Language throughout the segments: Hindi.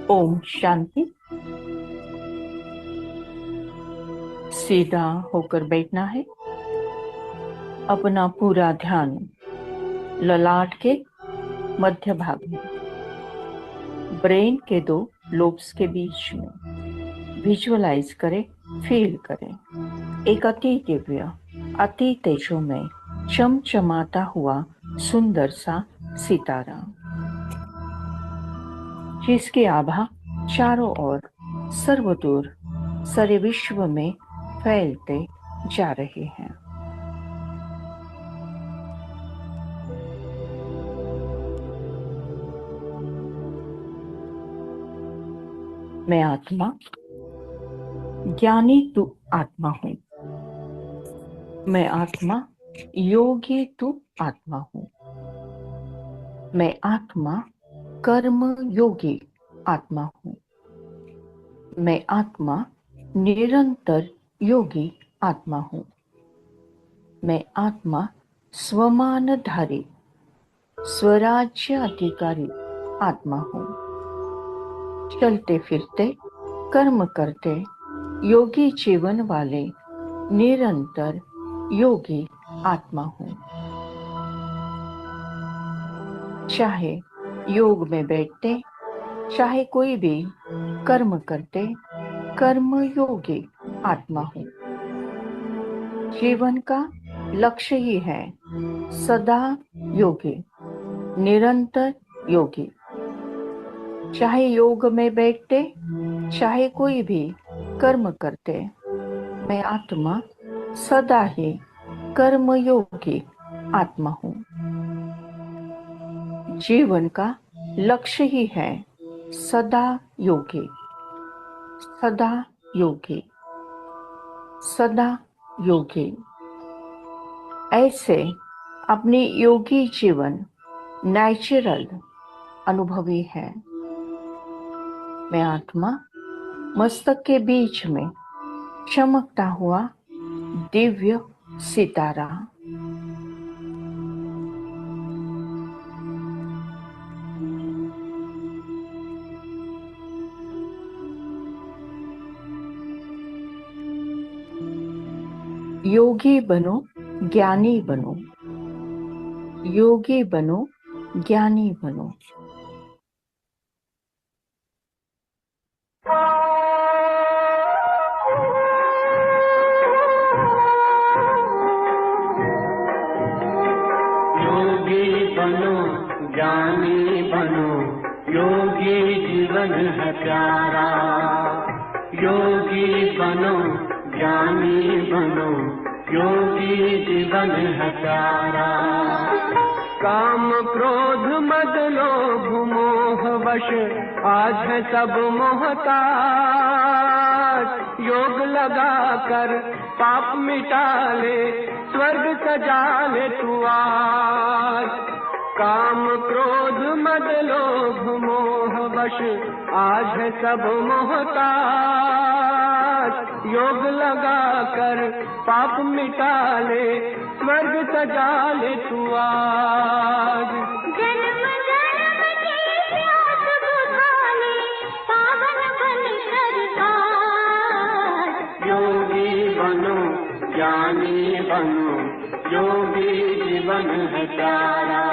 ओम शांति। सीधा होकर बैठना है। अपना पूरा ध्यान ललाट के मध्य भाग में, ब्रेन के दो लोब्स के बीच में विजुअलाइज करें, फील करें। एक अति दिव्य, अति तेजोमय, चमचमाता हुआ सुंदर सा सितारा, जिसकी आभा चारों ओर सर्वदूर सारे विश्व में फैलते जा रहे हैं। मैं आत्मा, ज्ञानी तू आत्मा हूँ। मैं आत्मा, योगी तू आत्मा हूँ। मैं आत्मा, कर्म योगी आत्मा हूँ। मैं आत्मा, निरंतर योगी आत्मा हूँ। मैं आत्मा, स्वमानधारी, स्वराज्य अधिकारी आत्मा हूँ। चलते फिरते, कर्म करते, योगी जीवन वाले निरंतर योगी आत्मा हूँ। चाहे योग में बैठते, चाहे कोई भी कर्म करते, कर्म योगी आत्मा हूँ। जीवन का लक्ष्य ही है सदा योगी, निरंतर योगी। चाहे योग में बैठते, चाहे कोई भी कर्म करते, मैं आत्मा सदा ही कर्मयोगी आत्मा हूँ। जीवन का लक्ष्य ही है सदा योगी, सदा योगी, सदा योगी। ऐसे अपनी योगी जीवन नेचुरल अनुभवी है। मैं आत्मा, मस्तक के बीच में चमकता हुआ दिव्य सितारा। योगी बनो, ज्ञानी बनो। योगी बनो, ज्ञानी बनो। बनो ज्ञानी बनो, योगी जीवन है प्यारा। योगी बनो ज्ञानी बनो, योगी जीवन है प्यारा। काम क्रोध मद लोभ मोह वश आज है सब मोहताज, योग लगा कर पाप मिटा ले, स्वर्ग सजा ले तू आज। काम क्रोध मद लोभ मोह वश आज है सब मोहताज, योग लगा कर पाप मिटा ले, स्वर्ग सजा ले तू आज। जन्म जन्म की प्यास बुझा ले, पावन बन कर आज। योगी बनो ज्ञानी बनो, योगी जीवन है प्यारा।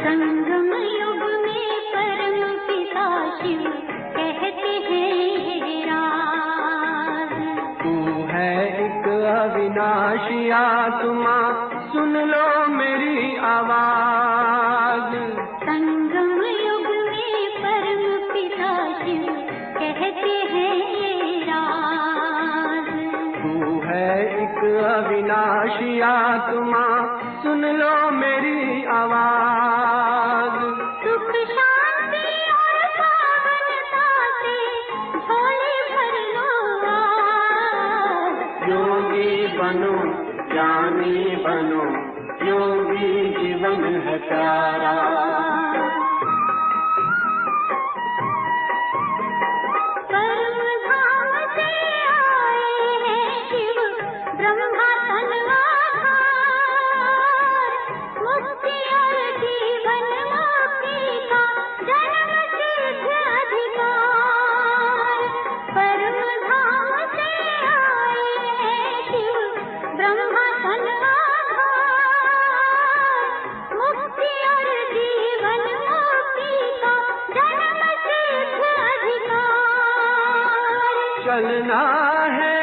संगम युग में परम पिता शिव कहते हैं राज। तू है एक अविनाशी आत्मा, सुन लो मेरी आवाज। संगम युग में परम पिता शिव कहते हैं राज। तू है एक अविनाशी आत्मा, सुन लो मेरी आवाज। सुख शांति और पावनता से झोले भर लो आज। योगी बनो ज्ञानी बनो, योगी जीवन है प्यारा। परम धाम से आए हैं शिव ब्रह्मा तन आधार, मुक्ति और जीवन मुक्ति का जन्म सिद्ध अधिकार। परम धाम से आए हैं शिव ब्रह्मा तन आधार, मुक्ति और जीवन मुक्ति का जन्म सिद्ध अधिकार। चलना है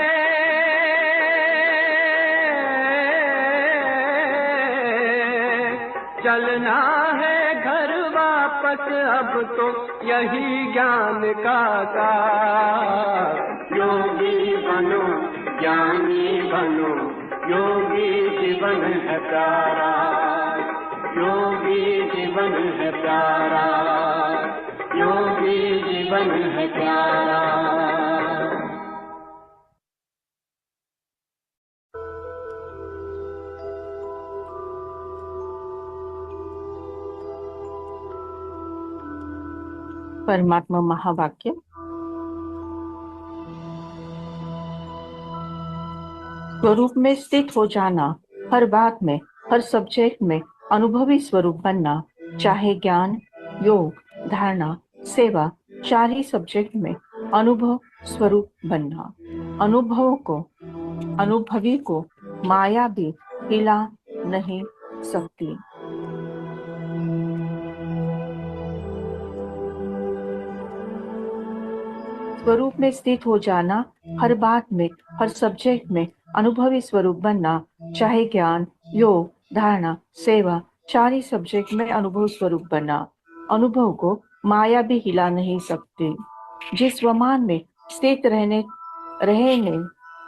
चलना है घर वापस, अब तो यही ज्ञान का सार। योगी बनो ज्ञानी बनो, योगी जीवन है प्यारा। योगी जीवन है प्यारा, योगी जीवन है प्यारा। परमात्मा महावाक्य। स्वरूप में स्थित हो जाना, हर बात में, हर सब्जेक्ट में अनुभवी स्वरूप बनना, चाहे ज्ञान, योग, धारणा, सेवा, चार ही सब्जेक्ट में अनुभव स्वरूप बनना। अनुभवी को माया भी हिला नहीं सकती। स्वरूप में स्थित हो जाना, हर बात में, हर सब्जेक्ट में अनुभवी स्वरूप बनना, चाहे ज्ञान, योग, धारणा, सेवा, चार ही सब्जेक्ट में अनुभव स्वरूप बनना। अनुभव को माया भी हिला नहीं सकती। जिस स्वमान में स्थित रहने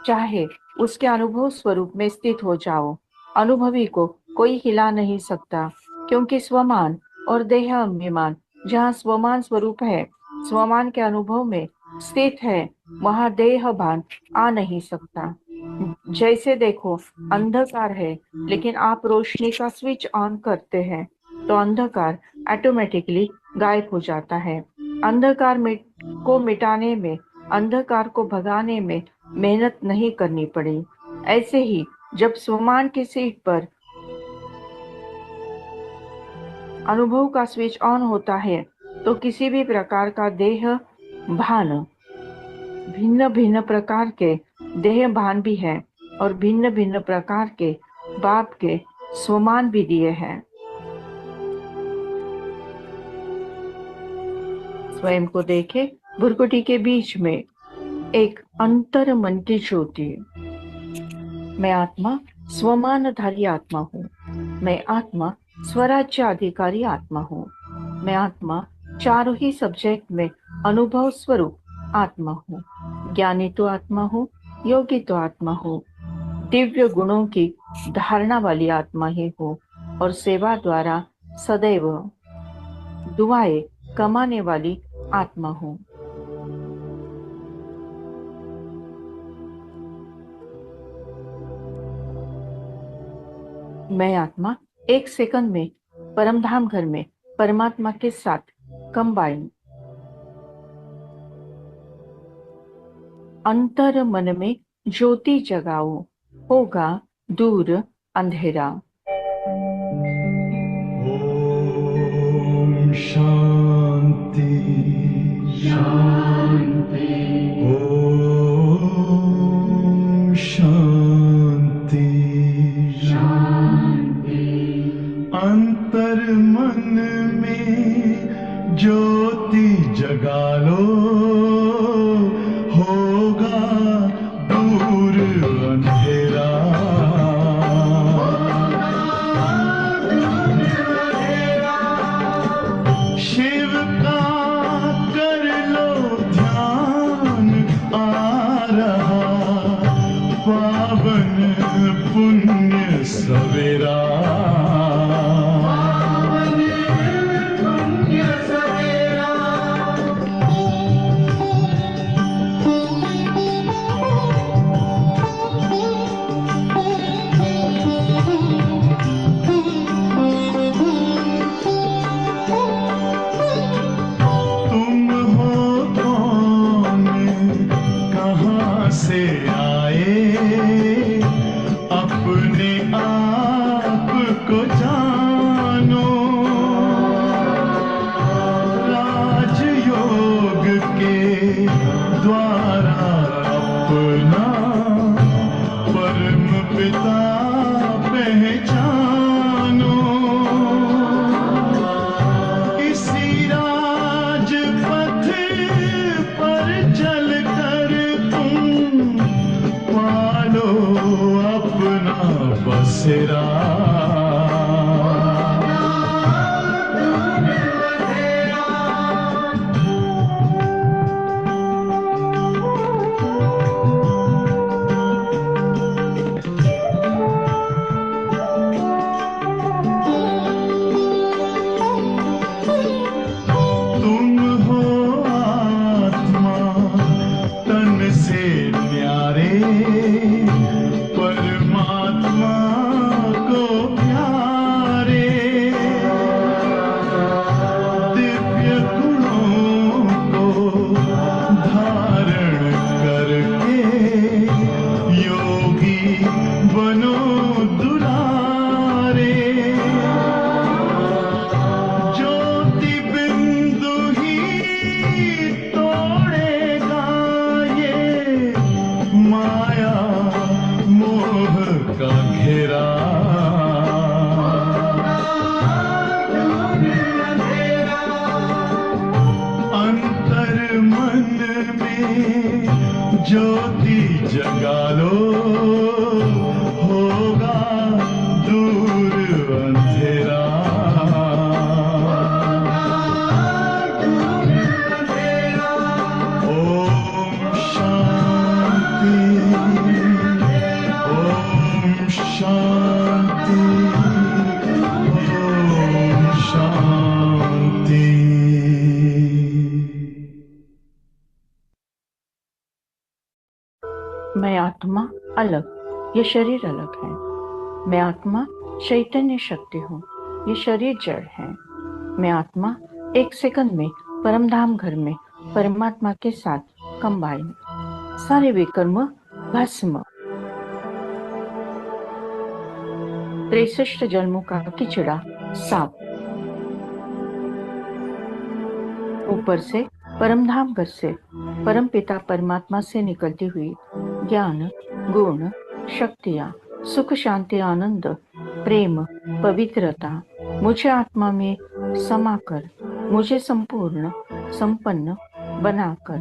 चाहे उसके अनुभव स्वरूप में स्थित हो जाओ। अनुभवी को कोई हिला नहीं सकता, क्योंकि स्वमान और देह अभिमान जहाँ स्वमान स्वरूप है, स्वमान के अनुभव में स्थित है, वहां देह भान आ नहीं सकता। जैसे देखो, अंधकार है, लेकिन आप रोशनी का स्विच ऑन करते हैं तो अंधकार ऑटोमेटिकली गायब हो जाता है। अंधकार को मिटाने में, अंधकार को भगाने में मेहनत नहीं करनी पड़ी। ऐसे ही जब स्वमान की सीट पर अनुभव का स्विच ऑन होता है तो किसी भी प्रकार का देह भान, भिन्न भिन्न प्रकार के देह भान भी है और भिन्न भिन्न प्रकार के बाप के स्वमान भी दिए हैं। स्वयं को देखे, भुरकुटी के बीच में एक अंतर मन की ज्योति। मैं आत्मा स्वमानधारी आत्मा हूँ। मैं आत्मा स्वराज्य अधिकारी आत्मा हूँ। मैं आत्मा चारों ही सब्जेक्ट में अनुभव स्वरूप आत्मा हूँ। ज्ञानी तो आत्मा हूँ, योगी तो आत्मा हूँ, दिव्य गुणों की धारणा वाली आत्मा ही हूँ और सेवा द्वारा सदैव दुआएं कमाने वाली आत्मा हूँ। मैं आत्मा एक सेकंड में परमधाम घर में परमात्मा के साथ कंबाइन। अंतर मन में ज्योति जगाओ, होगा दूर अंधेरा। ओम शांति शांति। ओम शांति शांति। अंतर मन में ज्योति जगा लो, होगा दूर अंधेरा। शिव का कर लो ध्यान, आ रहा पावन पुण्य सवेरा। तुम हो कौन, कहाँ से आए, अपने आप को जानो। राजयोग के द्वारा अपना परम पिता पहचानो। इसी राजपथ पर चलकर तुम पालो अपना बसेरा। तुम हो आत्मा तन से न्यारे, परमात्मा को प्यारे। दिव्य गुणों को धारण करके योगी बनो दुलारे। ज्योति बिंदु ही तोड़ेगा ये माया मोह का घेरा। अंतर मन में ज्योति जगा लो, होगा दूर अंधेरा। ओम शांति। ओम शांति। ओम शांति। मैं आत्मा अलग, ये शरीर अलग है। मैं आत्मा चैतन्य शक्ति हूँ, ये शरीर जड़ है। मैं आत्मा एक सेकंड में परमधाम घर में परमात्मा के साथ कंबाइन। सारे विकर्म भस्म। 63 जन्मों का किचड़ा साफ। ऊपर से परमधाम घर से परमपिता परमात्मा से निकलती हुई ज्ञान, गुण, शक्तियाँ, सुख, शांति, आनंद, प्रेम, पवित्रता मुझे आत्मा में समाकर मुझे संपूर्ण संपन्न बनाकर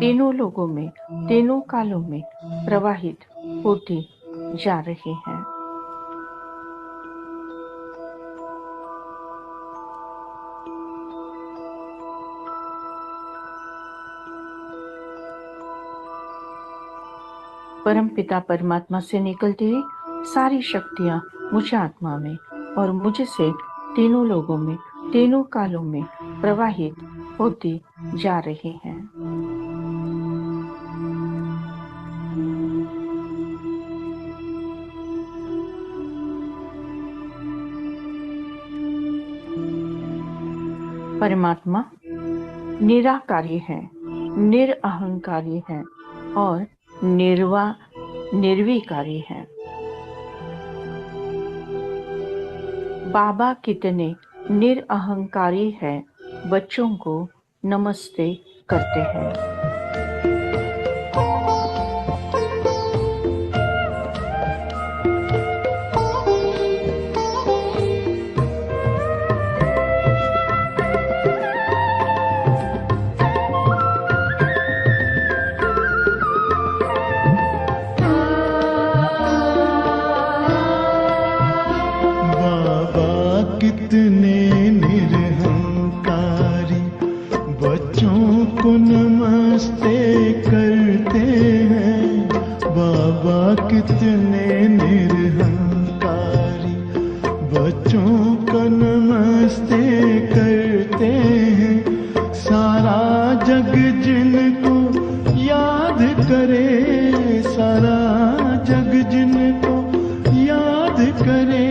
तीनों लोगों में, तीनों कालों में प्रवाहित होती जा रही हैं। परमपिता परमात्मा से निकलती हुई सारी शक्तियां मुझ आत्मा में और मुझसे तीनों लोगों में, तीनों कालों में प्रवाहित होती जा रही हैं। परमात्मा निराकारी है, निरअहंकारी है और निर्विकारी है। बाबा कितने निरअहंकारी है, बच्चों को नमस्ते करते हैं। कितने निरहंकारी बच्चों को नमस्ते करते हैं। बाबा कितने निरहंकारी बच्चों को नमस्ते करते हैं। सारा जग जिनको याद करे, सारा जग जिनको याद करे,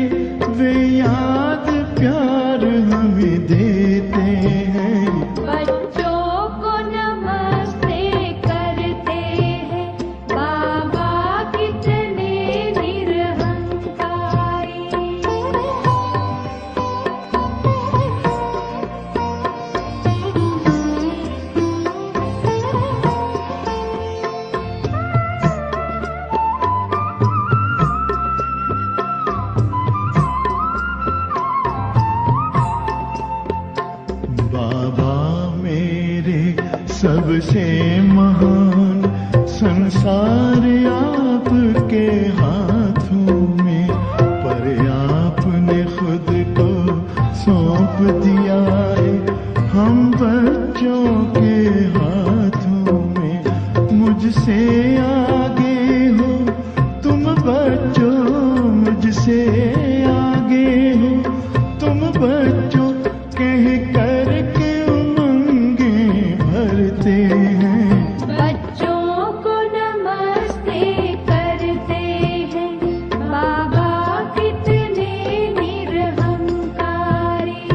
वे याद प्यार हमें देते हैं। बच्चों को नमस्ते करते हैं, बाबा कितने निरहंकारी। बाबा मेरे सबसे महान, संसार आपके हाथों में, पर आपने खुद को सौंप दिया है हम बच्चों के हाथों में। मुझसे आगे हो तुम बच्चों, मुझसे आगे हो तुम बच्चों, कह कर के उमंगे भरते हैं। बच्चों को नमस्ते करते हैं, बाबा कितने निरहंकारी।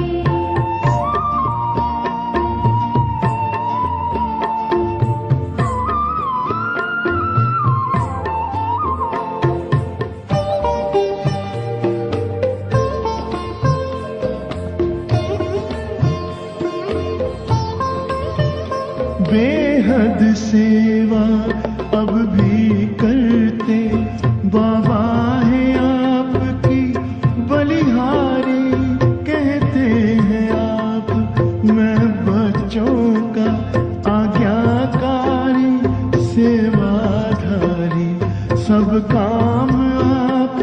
बेहद सेवा अब भी करते, बाबा है आपकी बलिहारी। कहते हैं आप मैं बच्चों का आज्ञाकारी, सेवाधारी। सब काम आप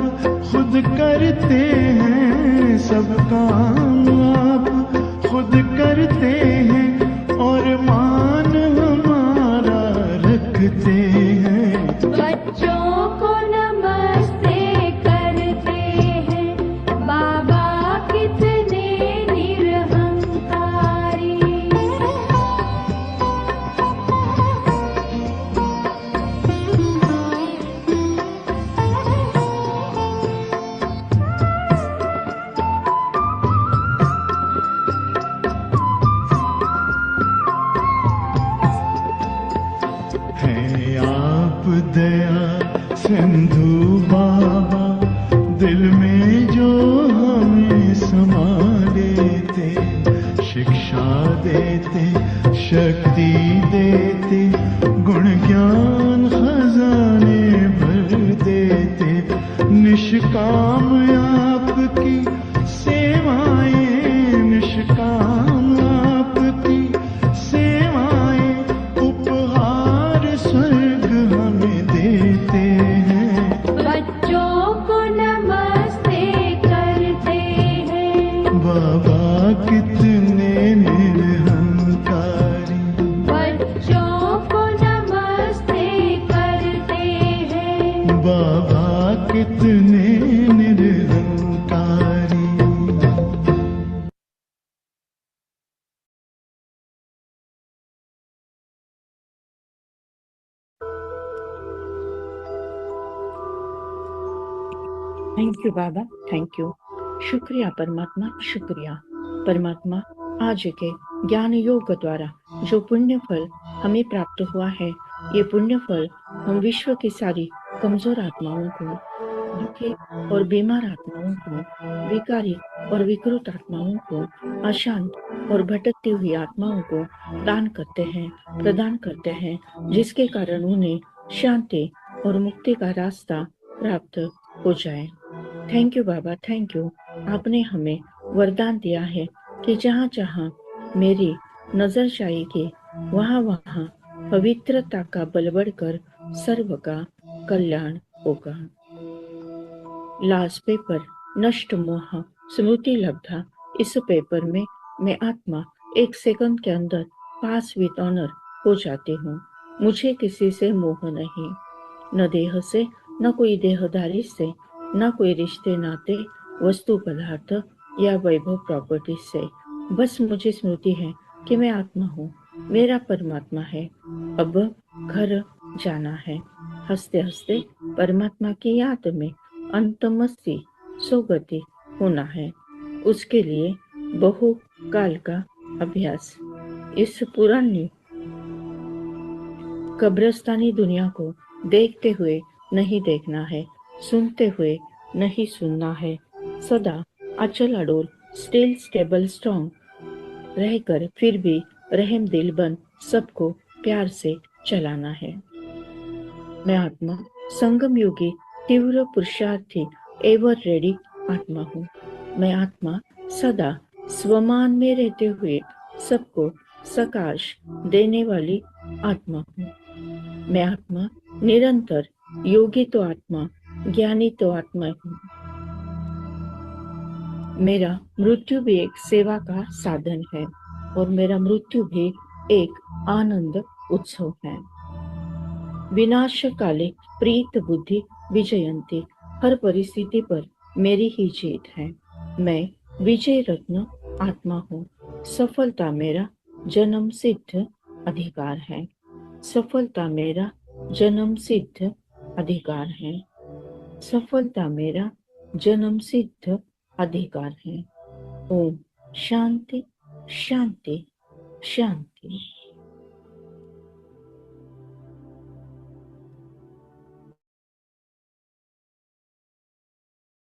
खुद करते हैं, सब काम आप खुद करते हैं और मान हमारा रखते हैं। बच्चों को नमस्ते करते हैं, बाबा कितने निरहंकारी। हैं आप दया सिंधु बाबा, दिल में जो हमें समा लेते, शिक्षा देते, शक्ति देते, गुण ज्ञान खजाने भर देते। निष्काम आपकी सेवाएं, निष्काम आपकी सेवाएं, उपहार thank you Baba, thank you. शुक्रिया परमात्मा, शुक्रिया परमात्मा। आज के ज्ञान योग द्वारा जो पुण्य फल हमें प्राप्त हुआ है, ये पुण्य फल हम विश्व की सारी कमजोर आत्माओं को, दुखी और बीमार आत्माओं को, विकारी और विकृत आत्माओं को, अशांत और भटकती हुई आत्माओं को दान करते हैं, प्रदान करते हैं, जिसके कारण उन्हें शांति और मुक्ति का रास्ता प्राप्त हो जाए। Thank you Baba, thank you. आपने हमें वरदान दिया है कि जहाँ जहाँ मेरी नजर जाएगी, वहाँ वहाँ पवित्रता का बल बढ़कर सर्व का कल्याण होगा। लास्ट पेपर, नष्ट मोह स्मृति लब्धा। इस पेपर में मैं आत्मा 1 सेकंड के अंदर पास विद ऑनर हो जाती हूँ। मुझे किसी से मोह नहीं, न देह से, न कोई देहदारी से, न कोई रिश्ते नाते, वस्तु पदार्थ या वैभव प्रॉपर्टी से। बस मुझे स्मृति है कि मैं आत्मा हूँ, मेरा परमात्मा है। अब घर जाना है। हंसते हंसते परमात्मा की याद में अंतमस्ती सुगति होना है। उसके लिए बहु काल का अभ्यास। इस पुरानी कब्रस्तानी दुनिया को देखते हुए नहीं देखना है, सुनते हुए नहीं सुनना है। सदा अचल अडोल, स्टिल स्टेबल स्ट्रॉन्ग रहकर फिर भी रहम दिल बन सबको प्यार से चलाना है। मैं आत्मा संगम योगी तीव्र पुरुषार्थी एवर रेडी आत्मा हूँ। मैं आत्मा सदा स्वमान में रहते हुए सबको सकाश देने वाली आत्मा हूँ। मैं आत्मा निरंतर योगी तो आत्मा, ज्ञानी तो आत्मा हूँ। मेरा मृत्यु भी एक सेवा का साधन है और मेरा मृत्यु भी एक आनंद उत्सव है। विनाश काले प्रीत बुद्धि विजयंती। हर परिस्थिति पर मेरी ही जीत है। मैं विजय रत्न आत्मा हूँ। सफलता मेरा जन्म सिद्ध अधिकार है। सफलता मेरा जन्म सिद्ध अधिकार है। सफलता मेरा जन्म सिद्ध अधिकार है। ओम शांति शांति शांति।